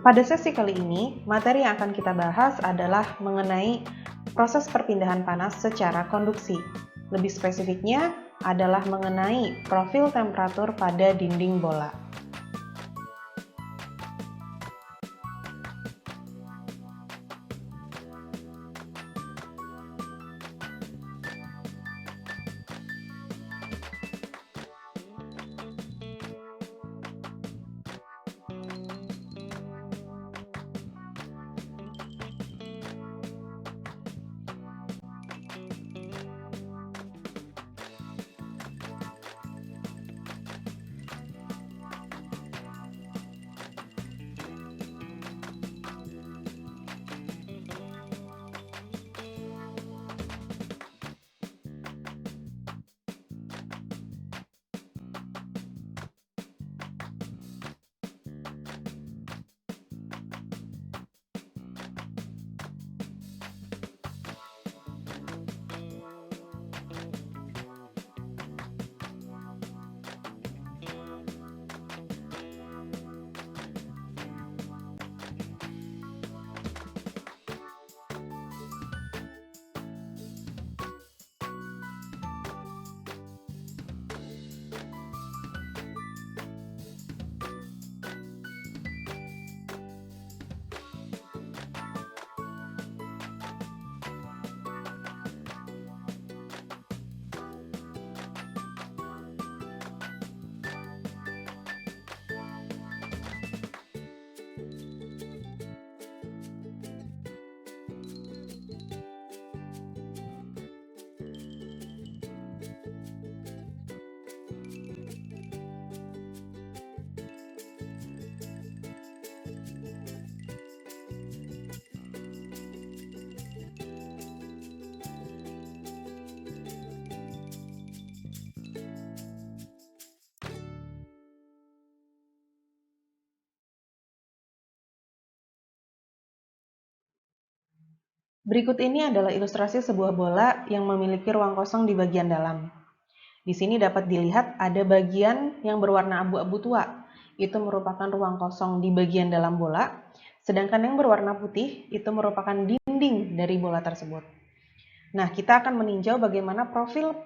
Pada sesi kali ini, materi yang akan kita bahas adalah mengenai proses perpindahan panas secara konduksi. Lebih spesifiknya adalah mengenai profil temperatur pada dinding bola. Berikut ini adalah ilustrasi sebuah bola yang memiliki ruang kosong di bagian dalam. Di sini dapat dilihat ada bagian yang berwarna abu-abu tua, itu merupakan ruang kosong di bagian dalam bola, sedangkan yang berwarna putih itu merupakan dinding dari bola tersebut. Nah, kita akan meninjau bagaimana profil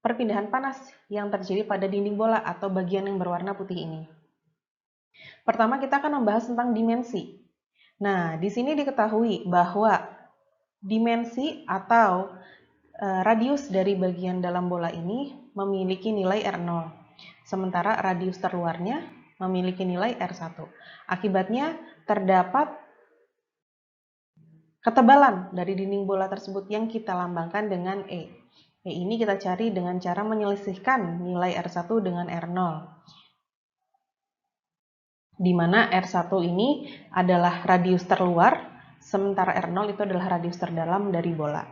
perpindahan panas yang terjadi pada dinding bola atau bagian yang berwarna putih ini. Pertama, kita akan membahas tentang dimensi. Nah, di sini diketahui bahwa dimensi atau radius dari bagian dalam bola ini memiliki nilai R0, sementara radius terluarnya memiliki nilai R1. Akibatnya terdapat ketebalan dari dinding bola tersebut yang kita lambangkan dengan E. E ini kita cari dengan cara menyelisihkan nilai R1 dengan R0, di mana R1 ini adalah radius terluar, sementara R0 itu adalah radius terdalam dari bola.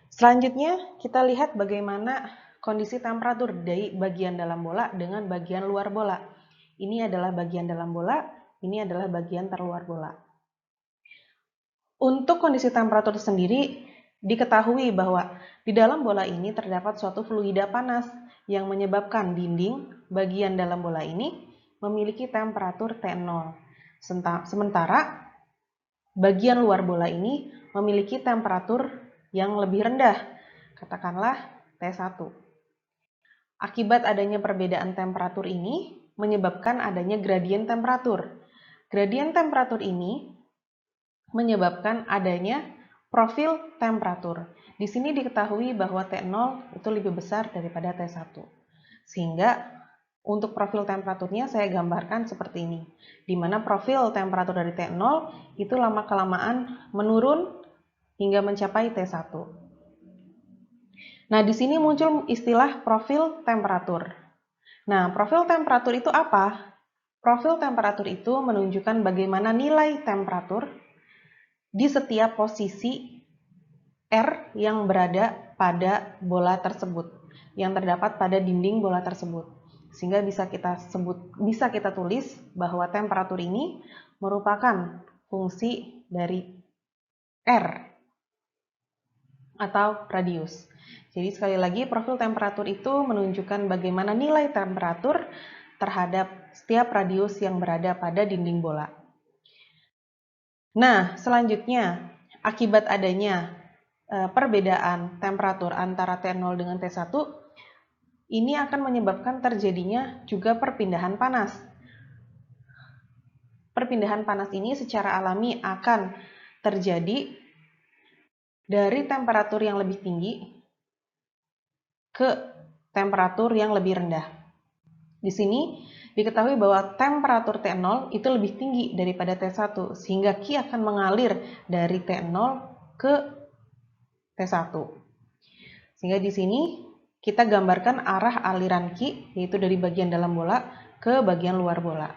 Selanjutnya, kita lihat bagaimana kondisi temperatur dari bagian dalam bola dengan bagian luar bola. Ini adalah bagian dalam bola, ini adalah bagian terluar bola. Untuk kondisi temperatur sendiri, diketahui bahwa di dalam bola ini terdapat suatu fluida panas yang menyebabkan dinding bagian dalam bola ini memiliki temperatur T0. Sementara bagian luar bola ini memiliki temperatur yang lebih rendah, katakanlah T1. Akibat adanya perbedaan temperatur ini menyebabkan adanya gradien temperatur. Gradien temperatur ini menyebabkan adanya profil temperatur. Di sini diketahui bahwa T0 itu lebih besar daripada T1. Sehingga untuk profil temperaturnya saya gambarkan seperti ini, di mana profil temperatur dari T0 itu lama-kelamaan menurun hingga mencapai T1. Nah, di sini muncul istilah profil temperatur. Nah, profil temperatur itu apa? Profil temperatur itu menunjukkan bagaimana nilai temperatur di setiap posisi R yang berada pada bola tersebut, yang terdapat pada dinding bola tersebut. Sehingga bisa kita tulis bahwa temperatur ini merupakan fungsi dari R atau radius. Jadi sekali lagi, profil temperatur itu menunjukkan bagaimana nilai temperatur terhadap setiap radius yang berada pada dinding bola. Nah, selanjutnya, akibat adanya perbedaan temperatur antara T0 dengan T1, ini akan menyebabkan terjadinya juga perpindahan panas. Perpindahan panas ini secara alami akan terjadi dari temperatur yang lebih tinggi ke temperatur yang lebih rendah. Di sini diketahui bahwa temperatur T0 itu lebih tinggi daripada T1, sehingga Qi akan mengalir dari T0 ke T1. Sehingga di sini kita gambarkan arah aliran Qi, yaitu dari bagian dalam bola ke bagian luar bola.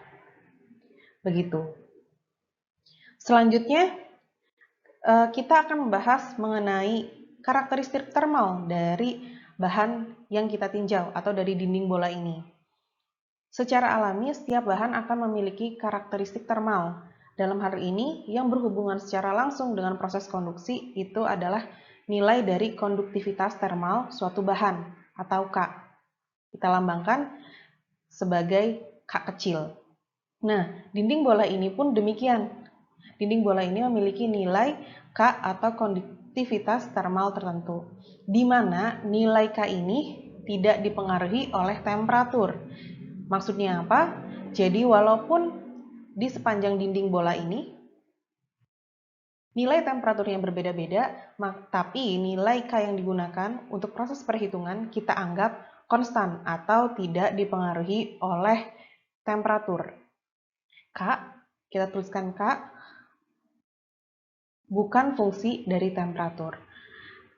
Begitu. Selanjutnya, kita akan membahas mengenai karakteristik thermal dari bahan yang kita tinjau atau dari dinding bola ini. Secara alami, setiap bahan akan memiliki karakteristik thermal. Dalam hal ini, yang berhubungan secara langsung dengan proses konduksi itu adalah nilai dari konduktivitas thermal suatu bahan atau K. Kita lambangkan sebagai K kecil. Nah, dinding bola ini pun demikian. Dinding bola ini memiliki nilai K atau konduktivitas thermal tertentu, di mana nilai K ini tidak dipengaruhi oleh temperatur. Maksudnya apa? Jadi walaupun di sepanjang dinding bola ini nilai temperaturnya berbeda-beda, tapi nilai K yang digunakan untuk proses perhitungan kita anggap konstan atau tidak dipengaruhi oleh temperatur. K, kita tuliskan K, bukan fungsi dari temperatur.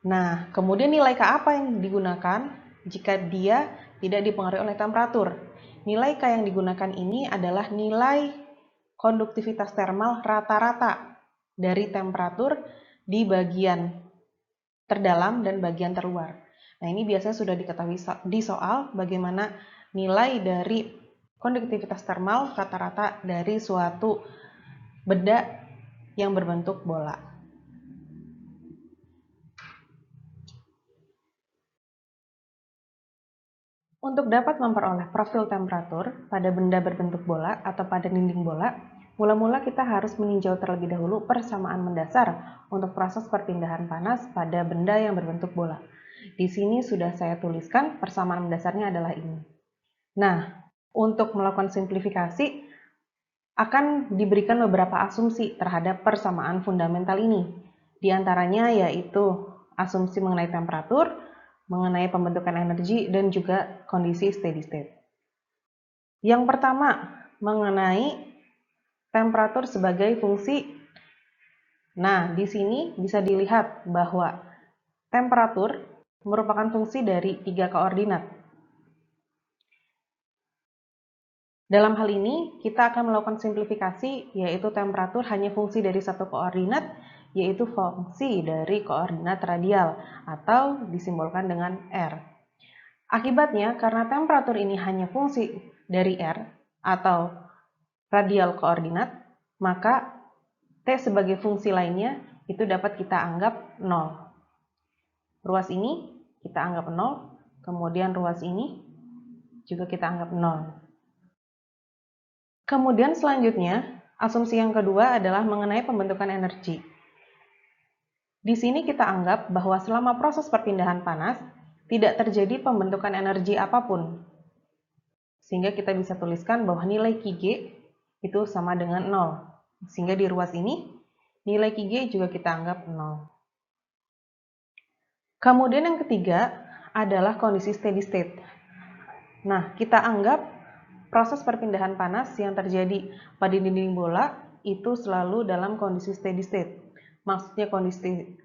Nah, kemudian nilai K apa yang digunakan jika dia tidak dipengaruhi oleh temperatur? Nilai K yang digunakan ini adalah nilai konduktivitas thermal rata-rata dari temperatur di bagian terdalam dan bagian terluar. Nah, ini biasanya sudah diketahui di soal bagaimana nilai dari konduktivitas thermal rata-rata dari suatu benda yang berbentuk bola. Untuk dapat memperoleh profil temperatur pada benda berbentuk bola atau pada dinding bola, mula-mula kita harus meninjau terlebih dahulu persamaan mendasar untuk proses perpindahan panas pada benda yang berbentuk bola. Di sini sudah saya tuliskan persamaan mendasarnya adalah ini. Nah, untuk melakukan simplifikasi, akan diberikan beberapa asumsi terhadap persamaan fundamental ini. Di antaranya yaitu asumsi mengenai temperatur, mengenai pembentukan energi, dan juga kondisi steady state. Yang pertama, mengenai temperatur sebagai fungsi. Nah, di sini bisa dilihat bahwa temperatur merupakan fungsi dari 3 koordinat. Dalam hal ini, kita akan melakukan simplifikasi, yaitu temperatur hanya fungsi dari satu koordinat, yaitu fungsi dari koordinat radial, atau disimbolkan dengan R. Akibatnya, karena temperatur ini hanya fungsi dari R, atau radial koordinat, maka T sebagai fungsi lainnya, itu dapat kita anggap 0. Ruas ini kita anggap 0, kemudian ruas ini juga kita anggap 0. Kemudian selanjutnya, asumsi yang kedua adalah mengenai pembentukan energi. Di sini kita anggap bahwa selama proses perpindahan panas, tidak terjadi pembentukan energi apapun. Sehingga kita bisa tuliskan bahwa nilai Qg itu sama dengan 0. Sehingga di ruas ini, nilai Qg juga kita anggap 0. Kemudian yang ketiga adalah kondisi steady state. Nah, kita anggap proses perpindahan panas yang terjadi pada dinding bola itu selalu dalam kondisi steady state. Maksudnya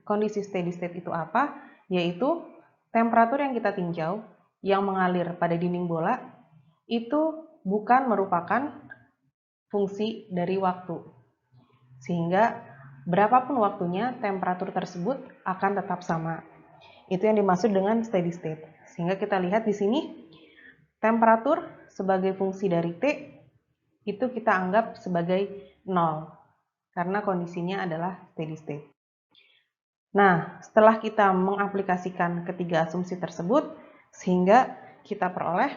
kondisi steady state itu apa? Yaitu temperatur yang kita tinjau yang mengalir pada dinding bola itu bukan merupakan fungsi dari waktu. Sehingga berapapun waktunya temperatur tersebut akan tetap sama. Itu yang dimaksud dengan steady state. Sehingga kita lihat di sini temperatur sebagai fungsi dari T itu kita anggap sebagai 0 karena kondisinya adalah steady state. Nah, setelah kita mengaplikasikan ketiga asumsi tersebut sehingga kita peroleh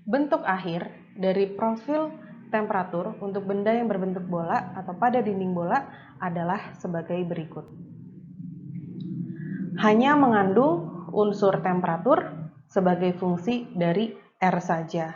bentuk akhir dari profil temperatur untuk benda yang berbentuk bola atau pada dinding bola adalah sebagai berikut. Hanya mengandung unsur temperatur sebagai fungsi dari R saja.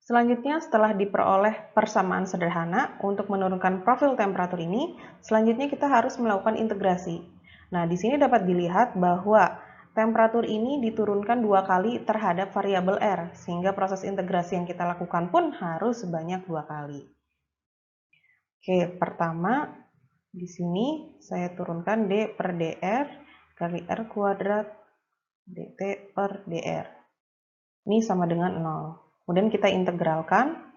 Selanjutnya, setelah diperoleh persamaan sederhana untuk menurunkan profil temperatur ini, selanjutnya kita harus melakukan integrasi. Nah, di sini dapat dilihat bahwa temperatur ini diturunkan 2 kali terhadap variabel R, sehingga proses integrasi yang kita lakukan pun harus sebanyak 2 kali. Oke, pertama di sini saya turunkan D per dr kali R kuadrat dt per dr. Ini sama dengan 0. Kemudian kita integralkan.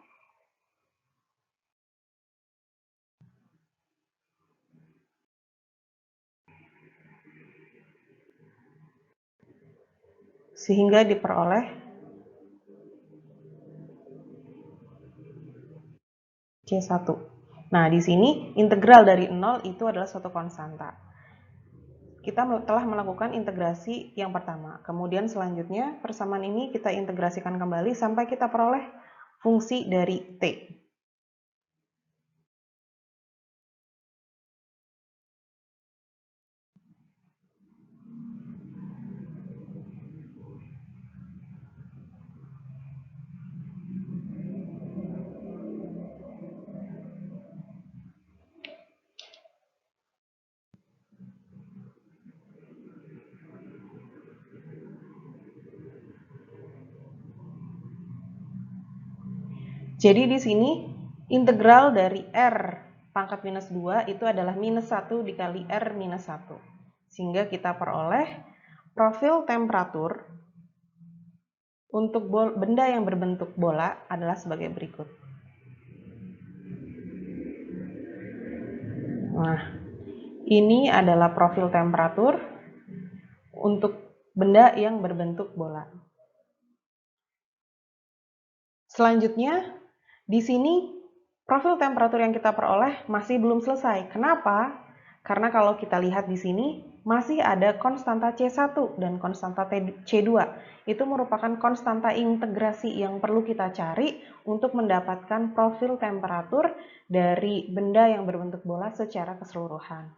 Sehingga diperoleh C1. Nah, di sini integral dari 0 itu adalah suatu konstanta. Kita telah melakukan integrasi yang pertama. Kemudian selanjutnya persamaan ini kita integrasikan kembali sampai kita peroleh fungsi dari T. Jadi di sini integral dari R pangkat minus 2 itu adalah minus 1 dikali R minus 1. Sehingga kita peroleh profil temperatur untuk benda yang berbentuk bola adalah sebagai berikut. Nah, ini adalah profil temperatur untuk benda yang berbentuk bola. Selanjutnya, di sini profil temperatur yang kita peroleh masih belum selesai. Kenapa? Karena kalau kita lihat di sini masih ada konstanta C1 dan konstanta C2. Itu merupakan konstanta integrasi yang perlu kita cari untuk mendapatkan profil temperatur dari benda yang berbentuk bola secara keseluruhan.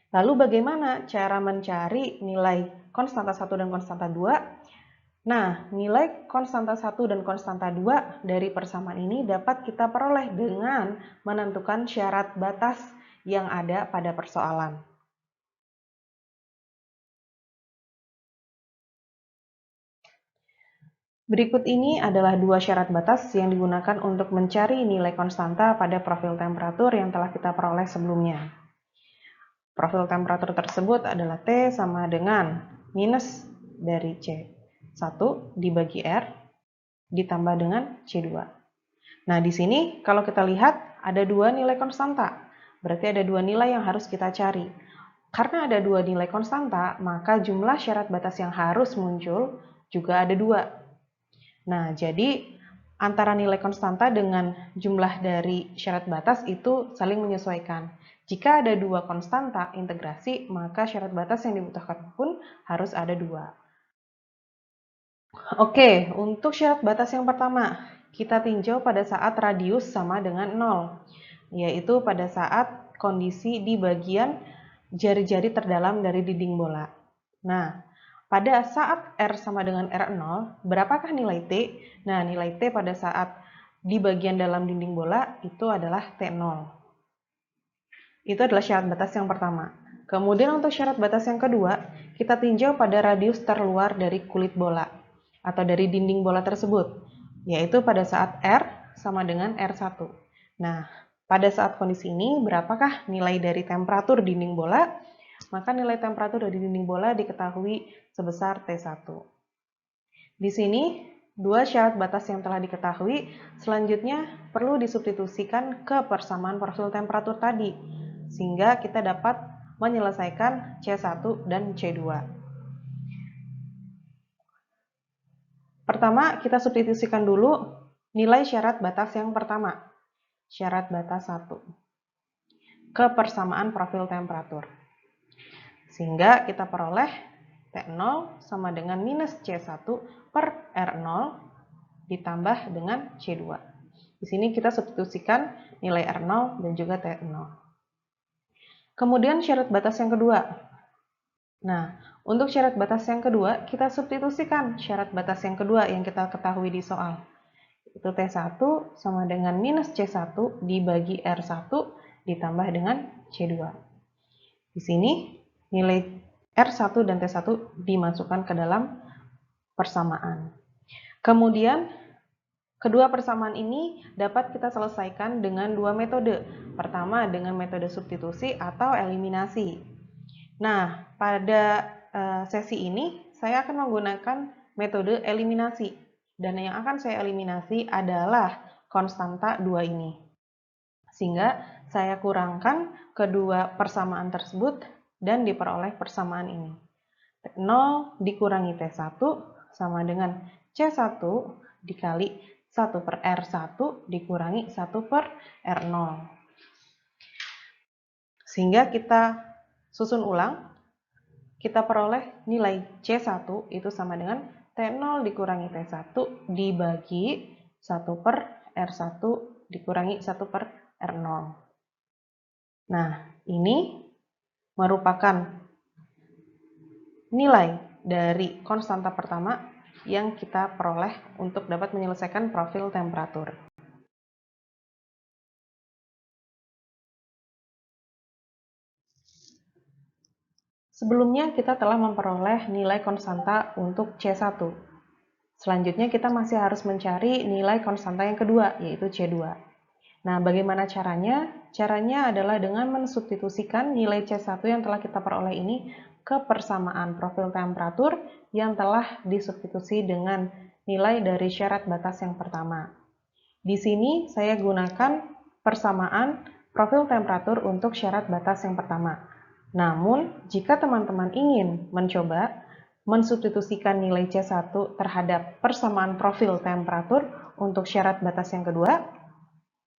Lalu bagaimana cara mencari nilai konstanta 1 dan konstanta 2? Nah, nilai konstanta 1 dan konstanta 2 dari persamaan ini dapat kita peroleh dengan menentukan syarat batas yang ada pada persoalan. Berikut ini adalah 2 syarat batas yang digunakan untuk mencari nilai konstanta pada profil temperatur yang telah kita peroleh sebelumnya. Profil temperatur tersebut adalah T sama dengan minus dari C1 dibagi R ditambah dengan C2. Nah, di sini kalau kita lihat ada 2 nilai konstanta. Berarti ada 2 nilai yang harus kita cari. Karena ada 2 nilai konstanta, maka jumlah syarat batas yang harus muncul juga ada 2. Nah, jadi antara nilai konstanta dengan jumlah dari syarat batas itu saling menyesuaikan. Jika ada 2 konstanta integrasi, maka syarat batas yang dibutuhkan pun harus ada 2. Oke, untuk syarat batas yang pertama, kita tinjau pada saat radius sama dengan 0, yaitu pada saat kondisi di bagian jari-jari terdalam dari dinding bola. Nah, pada saat R sama dengan R0, berapakah nilai T? Nah, nilai T pada saat di bagian dalam dinding bola itu adalah T0. Itu adalah syarat batas yang pertama. Kemudian untuk syarat batas yang kedua, kita tinjau pada radius terluar dari kulit bola atau dari dinding bola tersebut, yaitu pada saat R sama dengan R1. Nah, pada saat kondisi ini, berapakah nilai dari temperatur dinding bola? Maka nilai temperatur dari dinding bola diketahui sebesar T1. Di sini, 2 syarat batas yang telah diketahui, selanjutnya perlu disubstitusikan ke persamaan profil temperatur tadi, sehingga kita dapat menyelesaikan C1 dan C2. Pertama, kita substitusikan dulu nilai syarat batas yang pertama, syarat batas 1, ke persamaan profil temperatur. Sehingga kita peroleh T0 sama dengan minus C1 per R0 ditambah dengan C2. Di sini kita substitusikan nilai R0 dan juga T0. Kemudian syarat batas yang kedua. Nah, untuk syarat batas yang kedua, kita substitusikan syarat batas yang kedua yang kita ketahui di soal. Itu T1 sama dengan minus C1 dibagi R1 ditambah dengan C2. Di sini nilai R1 dan T1 dimasukkan ke dalam persamaan. Kemudian kedua persamaan ini dapat kita selesaikan dengan dua metode. Pertama dengan metode substitusi atau eliminasi. Nah, pada sesi ini saya akan menggunakan metode eliminasi. Dan yang akan saya eliminasi adalah konstanta 2 ini. Sehingga saya kurangkan kedua persamaan tersebut dan diperoleh persamaan ini. T0 dikurangi T1 sama dengan C1 dikali 1 per R1 dikurangi 1 per R0. Sehingga kita susun ulang, kita peroleh nilai C1 itu sama dengan T0 dikurangi T1 dibagi 1 per R1 dikurangi 1 per R0. Nah, ini merupakan nilai dari konstanta pertama yang kita peroleh untuk dapat menyelesaikan profil temperatur. Sebelumnya kita telah memperoleh nilai konstanta untuk C1. Selanjutnya kita masih harus mencari nilai konstanta yang kedua, yaitu C2. Nah, bagaimana caranya? Caranya adalah dengan mensubstitusikan nilai C1 yang telah kita peroleh ini ke persamaan profil temperatur yang telah disubstitusi dengan nilai dari syarat batas yang pertama. Di sini saya gunakan persamaan profil temperatur untuk syarat batas yang pertama. Namun, jika teman-teman ingin mencoba mensubstitusikan nilai C1 terhadap persamaan profil temperatur untuk syarat batas yang kedua,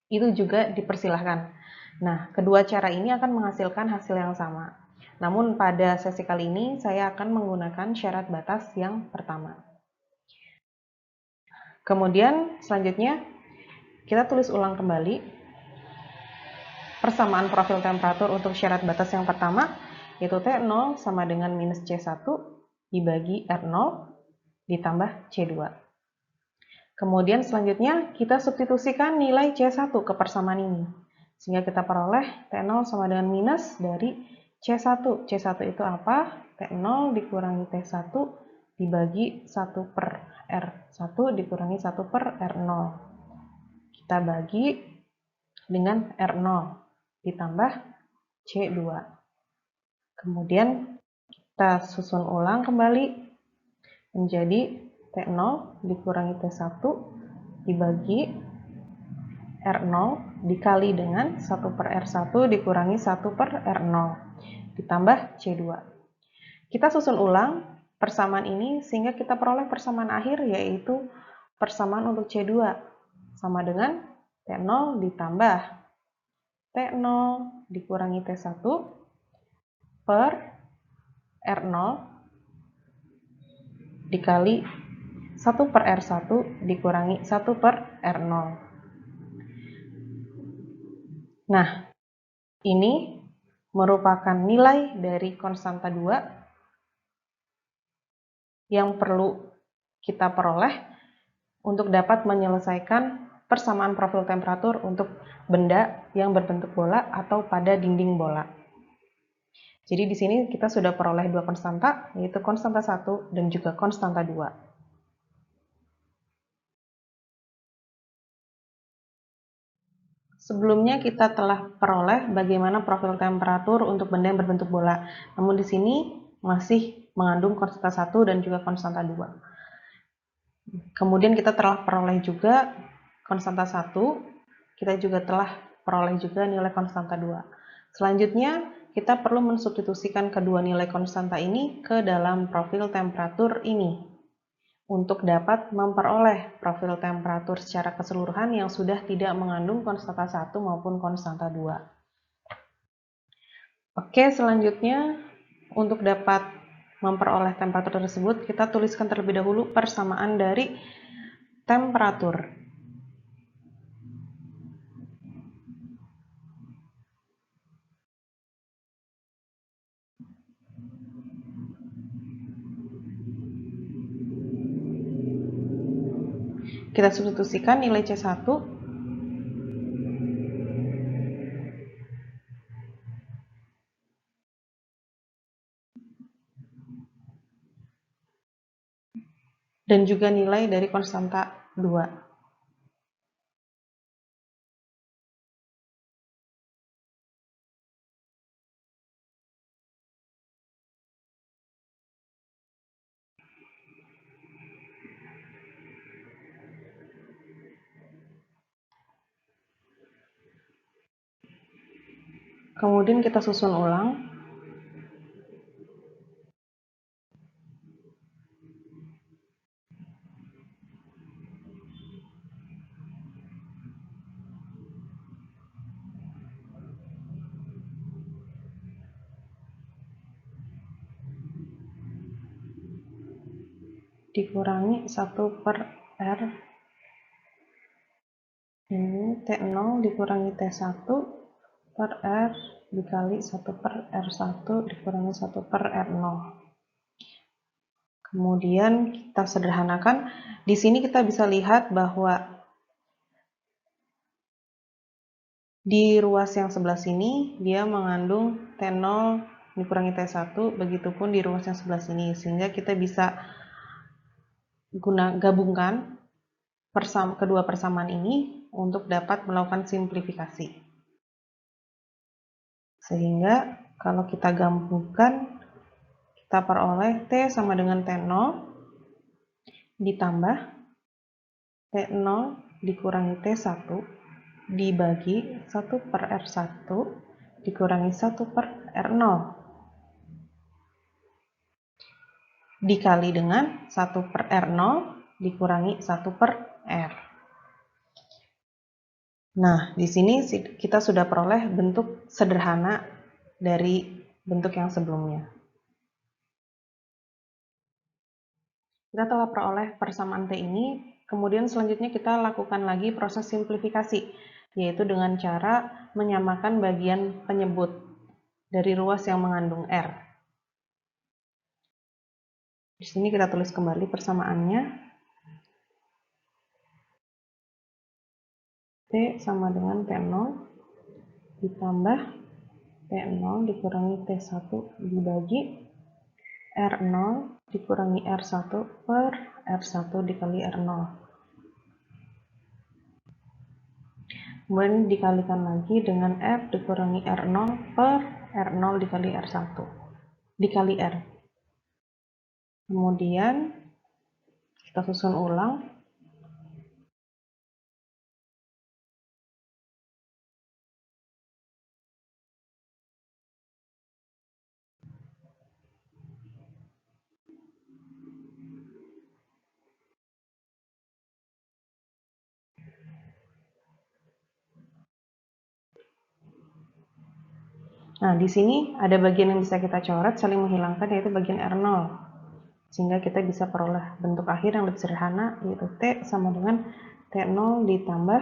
itu juga dipersilahkan. Nah, kedua cara ini akan menghasilkan hasil yang sama. Namun pada sesi kali ini saya akan menggunakan syarat batas yang pertama. Kemudian selanjutnya kita tulis ulang kembali persamaan profil temperatur untuk syarat batas yang pertama, yaitu T0 sama dengan minus C1 dibagi R0 ditambah C2. Kemudian selanjutnya kita substitusikan nilai C1 ke persamaan ini. Sehingga kita peroleh T0 sama dengan minus dari C1. C1 itu apa? T0 dikurangi T1 dibagi 1 per R1 dikurangi 1 per R0. Kita bagi dengan R0 ditambah C2. Kemudian kita susun ulang kembali menjadi T0 dikurangi T1 dibagi R0 dikali dengan 1 per R1 dikurangi 1 per R0 ditambah C2. Kita susun ulang persamaan ini sehingga kita peroleh persamaan akhir, yaitu persamaan untuk C2 sama dengan T0 ditambah T0 dikurangi T1 per R0 dikali 1 per R1 dikurangi 1 per R0. Nah, ini merupakan nilai dari konstanta 2 yang perlu kita peroleh untuk dapat menyelesaikan persamaan profil temperatur untuk benda yang berbentuk bola atau pada dinding bola. Jadi di sini kita sudah peroleh dua konstanta, yaitu konstanta 1 dan juga konstanta 2. Sebelumnya kita telah peroleh bagaimana profil temperatur untuk benda yang berbentuk bola. Namun di sini masih mengandung konstanta 1 dan juga konstanta 2. Kemudian kita telah peroleh juga konstanta 1, kita juga telah peroleh juga nilai konstanta 2. Selanjutnya, kita perlu mensubstitusikan kedua nilai konstanta ini ke dalam profil temperatur ini untuk dapat memperoleh profil temperatur secara keseluruhan yang sudah tidak mengandung konstanta 1 maupun konstanta 2. Oke, selanjutnya Untuk dapat memperoleh temperatur tersebut, kita tuliskan terlebih dahulu persamaan dari temperatur. Kita substitusikan nilai C1 dan juga nilai dari konstanta 2. Kemudian kita susun ulang. Dikurangi 1 per R, ini T0 dikurangi T1 per R dikali 1 per R1 dikurangi 1 per R0. Kemudian kita sederhanakan. Di sini kita bisa lihat bahwa di ruas yang sebelah sini dia mengandung T0 dikurangi T1, begitupun di ruas yang sebelah sini, sehingga kita bisa gabungkan kedua persamaan ini untuk dapat melakukan simplifikasi. Sehingga kalau kita gabungkan, kita peroleh T sama dengan T0 ditambah T0 dikurangi T1 dibagi 1 per R1 dikurangi 1 per R0 dikali dengan 1 per R0 dikurangi 1 per R. Nah, di sini kita sudah peroleh bentuk sederhana dari bentuk yang sebelumnya. Kita telah peroleh persamaan T ini, kemudian selanjutnya kita lakukan lagi proses simplifikasi, yaitu dengan cara menyamakan bagian penyebut dari ruas yang mengandung R. Di sini kita tulis kembali persamaannya. T sama dengan T0 ditambah T0 dikurangi T1 dibagi R0 dikurangi R1 per R1 dikali R0. Kemudian dikalikan lagi dengan R dikurangi R0 per R0 dikali R1 dikali R. Kemudian kita susun ulang. Nah, di sini ada bagian yang bisa kita coret saling menghilangkan, yaitu bagian R0. Sehingga kita bisa peroleh bentuk akhir yang lebih sederhana, yaitu T sama dengan T0 ditambah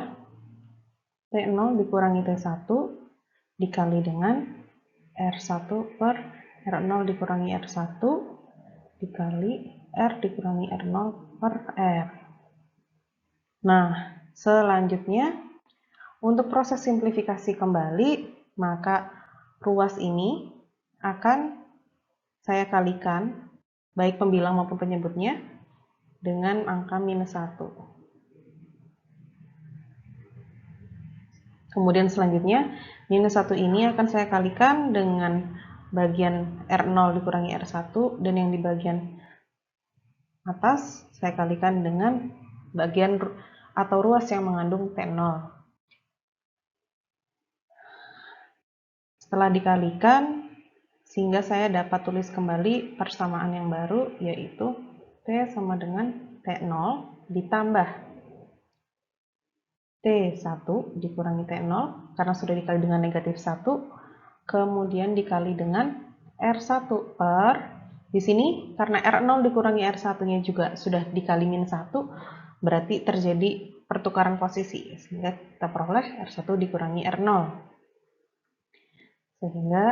T0 dikurangi T1 dikali dengan R1 per R0 dikurangi R1 dikali R dikurangi R0 per R. Nah, selanjutnya untuk proses simplifikasi kembali, maka ruas ini akan saya kalikan, baik pembilang maupun penyebutnya, dengan angka -1. Kemudian selanjutnya, -1 ini akan saya kalikan dengan bagian R0 dikurangi R1, dan yang di bagian atas saya kalikan dengan bagian atau ruas yang mengandung T0. Setelah dikalikan, sehingga saya dapat tulis kembali persamaan yang baru, yaitu T sama dengan T0 ditambah T1 dikurangi T0, karena sudah dikali dengan -1, kemudian dikali dengan R1 per, di sini karena R0 dikurangi R1-nya juga sudah dikali min 1, berarti terjadi pertukaran posisi, sehingga kita peroleh R1 dikurangi R0. Sehingga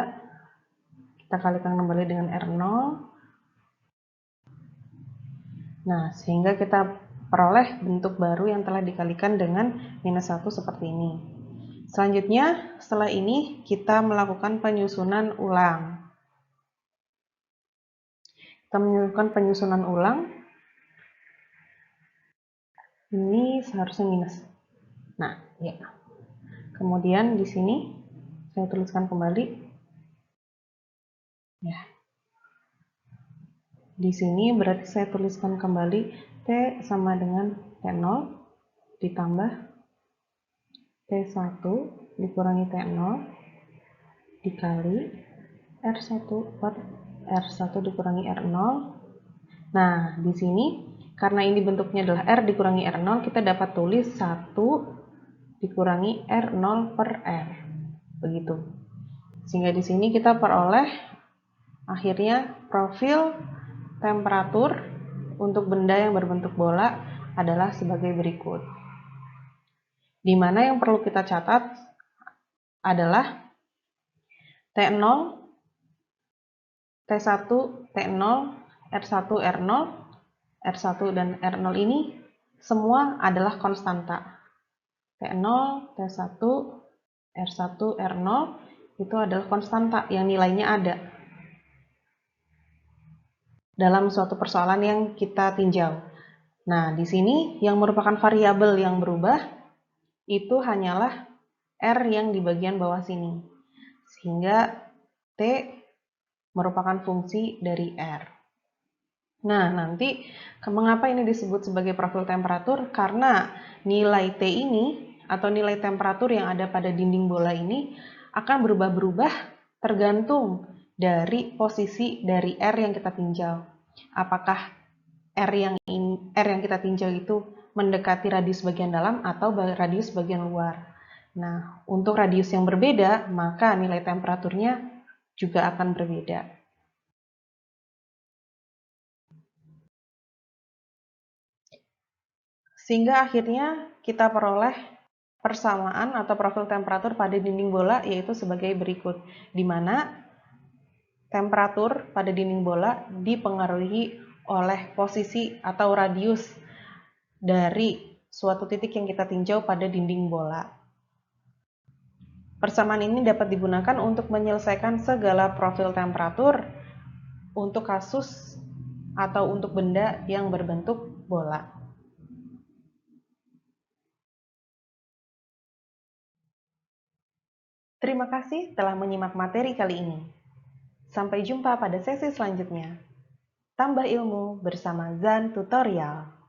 kita kalikan kembali dengan R0. Nah, sehingga kita peroleh bentuk baru yang telah dikalikan dengan minus 1 seperti ini. Selanjutnya, setelah ini kita melakukan penyusunan ulang. Kita melakukan penyusunan ulang. Ini seharusnya minus. Nah, ya. Kemudian di sini saya tuliskan kembali. Ya. Di sini berarti saya tuliskan kembali T sama dengan T0 ditambah T1 dikurangi T0 dikali R1 per R1 dikurangi R0. Nah, di sini karena ini bentuknya adalah R dikurangi R0, kita dapat tulis 1 dikurangi R0 per R. Begitu. Sehingga di sini kita peroleh akhirnya profil temperatur untuk benda yang berbentuk bola adalah sebagai berikut. Di mana yang perlu kita catat adalah T0, T1, T0, R1, R0, R1 dan R0 ini semua adalah konstanta. T0, T1, R1, R0 itu adalah konstanta yang nilainya ada dalam suatu persoalan yang kita tinjau. Nah, di sini yang merupakan variabel yang berubah itu hanyalah R yang di bagian bawah sini. Sehingga T merupakan fungsi dari R. Nah, nanti mengapa ini disebut sebagai profil temperatur? Karena nilai T ini atau nilai temperatur yang ada pada dinding bola ini akan berubah-berubah tergantung dari posisi dari R yang kita tinjau. Apakah R yang kita tinjau itu mendekati radius bagian dalam atau radius bagian luar. Nah, untuk radius yang berbeda, maka nilai temperaturnya juga akan berbeda. Sehingga akhirnya kita peroleh persamaan atau profil temperatur pada dinding bola yaitu sebagai berikut, di mana temperatur pada dinding bola dipengaruhi oleh posisi atau radius dari suatu titik yang kita tinjau pada dinding bola. Persamaan ini dapat digunakan untuk menyelesaikan segala profil temperatur untuk kasus atau untuk benda yang berbentuk bola. Terima kasih telah menyimak materi kali ini. Sampai jumpa pada sesi selanjutnya. Tambah ilmu bersama Zan Tutorial.